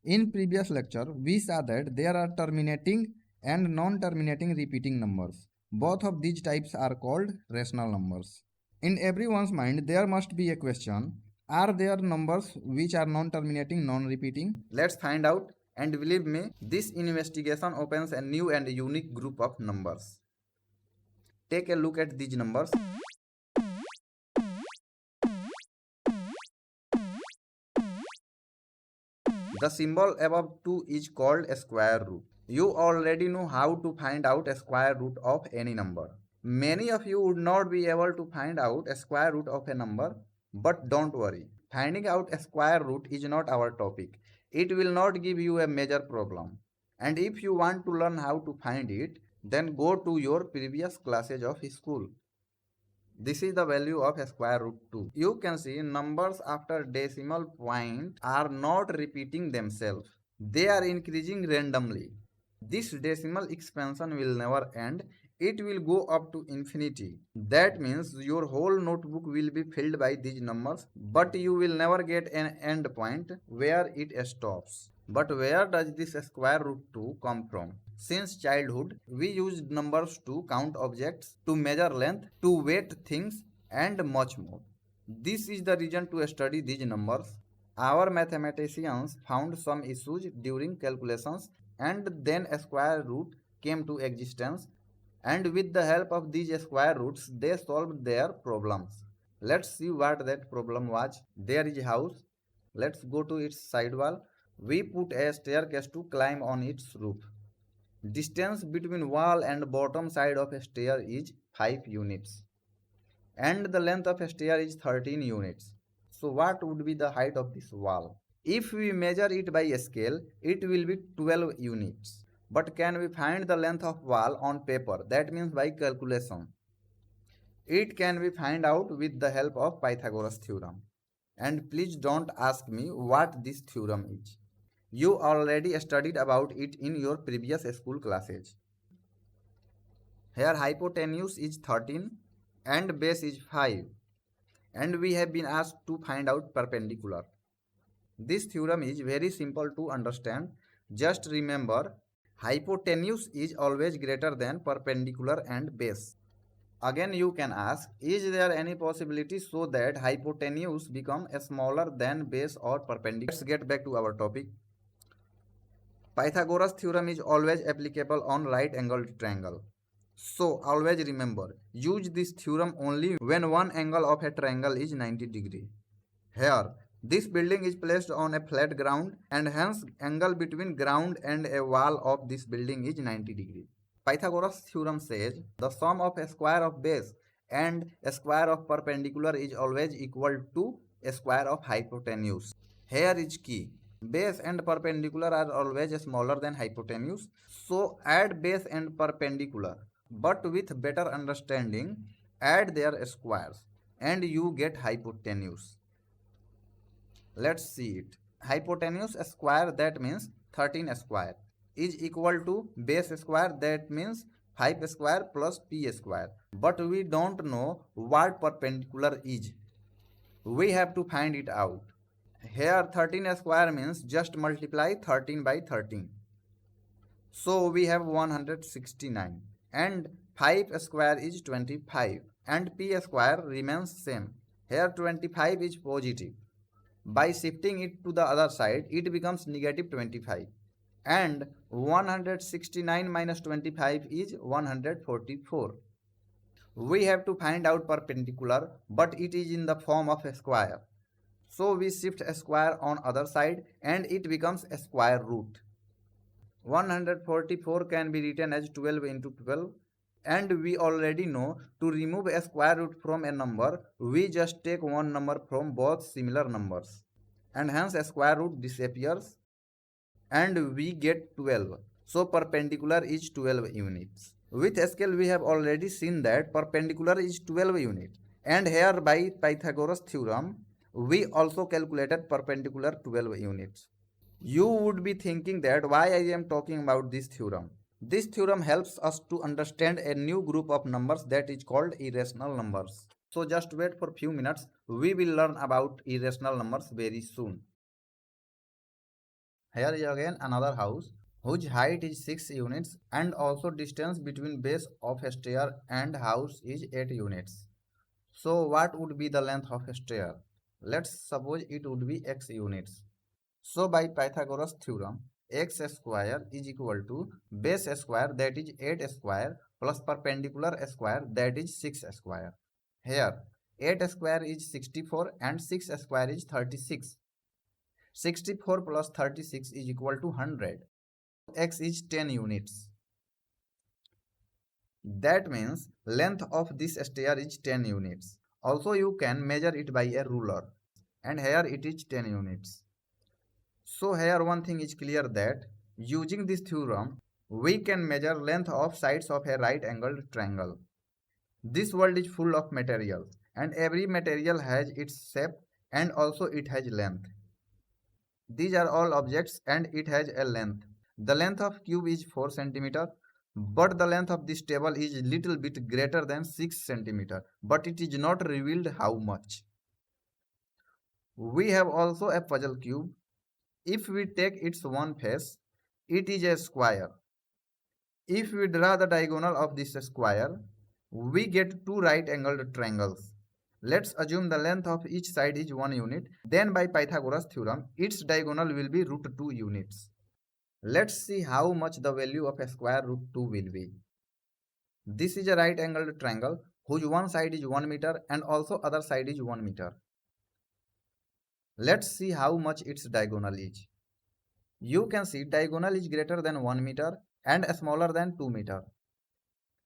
In previous lecture, we saw that there are terminating and non-terminating repeating numbers. Both of these types are called rational numbers. In everyone's mind, there must be a question: are there numbers which are non-terminating, non-repeating? Let's find out, and believe me, this investigation opens a new and unique group of numbers. Take a look at these numbers. The symbol above 2 is called a square root. You already know how to find out a square root of any number. Many of you would not be able to find out a square root of a number, but don't worry. Finding out a square root is not our topic. It will not give you a major problem. And if you want to learn how to find it, then go to your previous classes of school. This is the value of square root 2. You can see numbers after decimal point are not repeating themselves. They are increasing randomly. This decimal expansion will never end. It will go up to infinity. That means your whole notebook will be filled by these numbers, but you will never get an end point where it stops. But where does this square root 2 come from? Since childhood, we used numbers to count objects, to measure length, to weight things, and much more. This is the reason to study these numbers. Our mathematicians found some issues during calculations, and then a square root came to existence, and with the help of these square roots, they solved their problems. Let's see what that problem was. There is a house. Let's go to its side wall. We put a staircase to climb on its roof. Distance between wall and bottom side of a stair is 5 units. And the length of a stair is 13 units. So what would be the height of this wall? If we measure it by a scale, it will be 12 units. But can we find the length of wall on paper? That means by calculation. It can be found out with the help of Pythagoras theorem. And please don't ask me what this theorem is. You already studied about it in your previous school classes. Here hypotenuse is 13 and base is 5. And we have been asked to find out perpendicular. This theorem is very simple to understand. Just remember, hypotenuse is always greater than perpendicular and base. Again you can ask, is there any possibility so that hypotenuse become smaller than base or perpendicular? Let's get back to our topic. Pythagoras theorem is always applicable on right angled triangle. So always remember, use this theorem only when one angle of a triangle is 90 degree. Here, this building is placed on a flat ground and hence angle between ground and a wall of this building is 90 degree. Pythagoras theorem says the sum of a square of base and a square of perpendicular is always equal to a square of hypotenuse. Here is key. Base and perpendicular are always smaller than hypotenuse. So add base and perpendicular. But with better understanding, add their squares and you get hypotenuse. Let's see it. Hypotenuse square, that means 13 square, is equal to base square, that means 5 square plus p square. But we don't know what perpendicular is. We have to find it out. Here 13 square means just multiply 13 by 13. So we have 169 and 5 square is 25 and p square remains same. Here 25 is positive. By shifting it to the other side, it becomes negative 25. And 169 minus 25 is 144. We have to find out perpendicular, but it is in the form of a square. So we shift a square on other side and it becomes a square root. 144 can be written as 12 into 12. And we already know to remove a square root from a number, we just take one number from both similar numbers. And hence a square root disappears and we get 12. So perpendicular is 12 units. With scale we have already seen that perpendicular is 12 units. And here by Pythagoras theorem, we also calculated perpendicular 12 units. You would be thinking that why I am talking about this theorem. This theorem helps us to understand a new group of numbers that is called irrational numbers. So just wait for few minutes, we will learn about irrational numbers very soon. Here is again another house whose height is 6 units and also distance between base of a stair and house is 8 units. So what would be the length of a stair? Let's suppose it would be x units. So by Pythagoras theorem, x square is equal to base square, that is 8 square, plus perpendicular square, that is 6 square. Here 8 square is 64 and 6 square is 36. 64 plus 36 is equal to 100. X is 10 units. That means length of this stair is 10 units. Also you can measure it by a ruler, and here it is 10 units. So here one thing is clear, that using this theorem we can measure length of sides of a right angled triangle. This world is full of material and every material has its shape and also it has length. These are all objects and it has a length. The length of cube is 4 cm, but the length of this table is little bit greater than 6 cm, but it is not revealed how much. We have also a puzzle cube. If we take its one face, it is a square. If we draw the diagonal of this square, we get two right angled triangles. Let's assume the length of each side is 1 unit. Then by Pythagoras theorem, its diagonal will be root 2 units. Let's see how much the value of a square root 2 will be. This is a right angled triangle whose one side is 1 meter and also other side is 1 meter. Let's see how much its diagonal is. You can see diagonal is greater than 1 meter and smaller than 2 meter.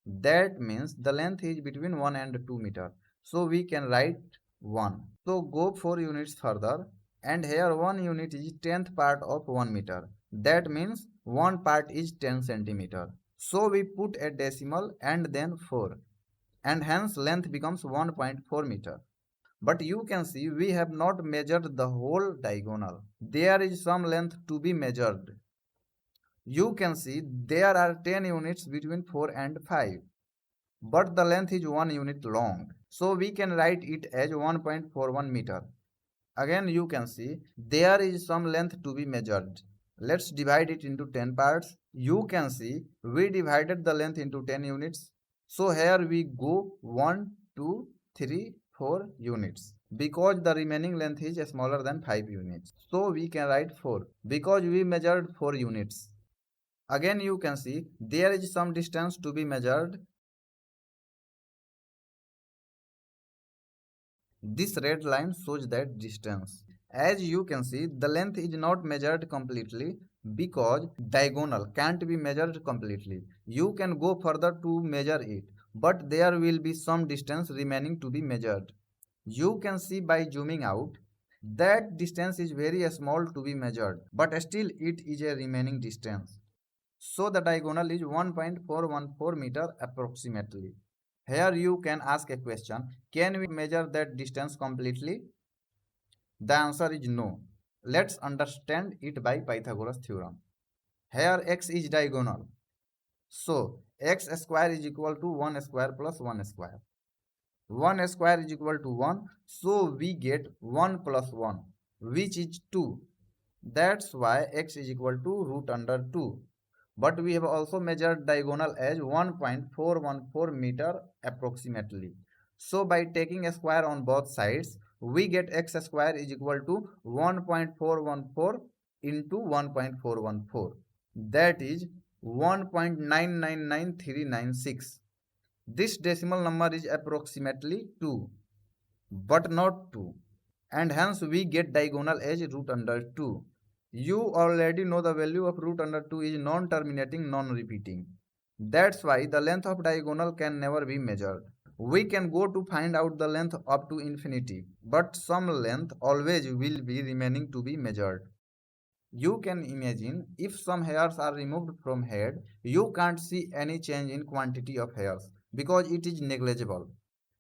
That means the length is between 1 and 2 meter. So we can write 1. So go 4 units further, and here 1 unit is 10th part of 1 meter. That means 1 part is 10 centimeter. So we put a decimal and then 4, and hence length becomes 1.4 meter. But you can see we have not measured the whole diagonal. There is some length to be measured. You can see there are 10 units between 4 and 5. But the length is 1 unit long. So we can write it as 1.41 meter. Again you can see there is some length to be measured. Let's divide it into 10 parts. You can see we divided the length into 10 units. So here we go 1, 2, 3, 4 units. Because the remaining length is smaller than 5 units. So we can write 4 because we measured 4 units. Again you can see there is some distance to be measured. This red line shows that distance. As you can see, the length is not measured completely because diagonal can't be measured completely. You can go further to measure it, but there will be some distance remaining to be measured. You can see by zooming out that distance is very small to be measured, but still it is a remaining distance. So the diagonal is 1.414 meter approximately. Here you can ask a question, can we measure that distance completely? The answer is no. Let's understand it by Pythagoras theorem. Here x is diagonal. So x square is equal to 1 square plus 1 square. 1 square is equal to 1. So we get 1 plus 1, which is 2. That's why x is equal to root under 2. But we have also measured diagonal as 1.414 meter approximately. So by taking a square on both sides, we get x square is equal to 1.414 into 1.414. That is 1.999396. This decimal number is approximately 2, but not 2. And hence we get diagonal as root under 2. You already know the value of root under 2 is non-terminating, non-repeating. That's why the length of diagonal can never be measured. We can go to find out the length up to infinity, but some length always will be remaining to be measured. You can imagine if some hairs are removed from head, you can't see any change in quantity of hairs because it is negligible.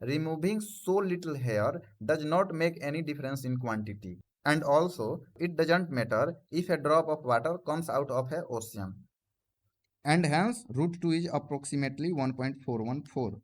Removing so little hair does not make any difference in quantity. And also, it doesn't matter if a drop of water comes out of an ocean. And hence, root 2 is approximately 1.414.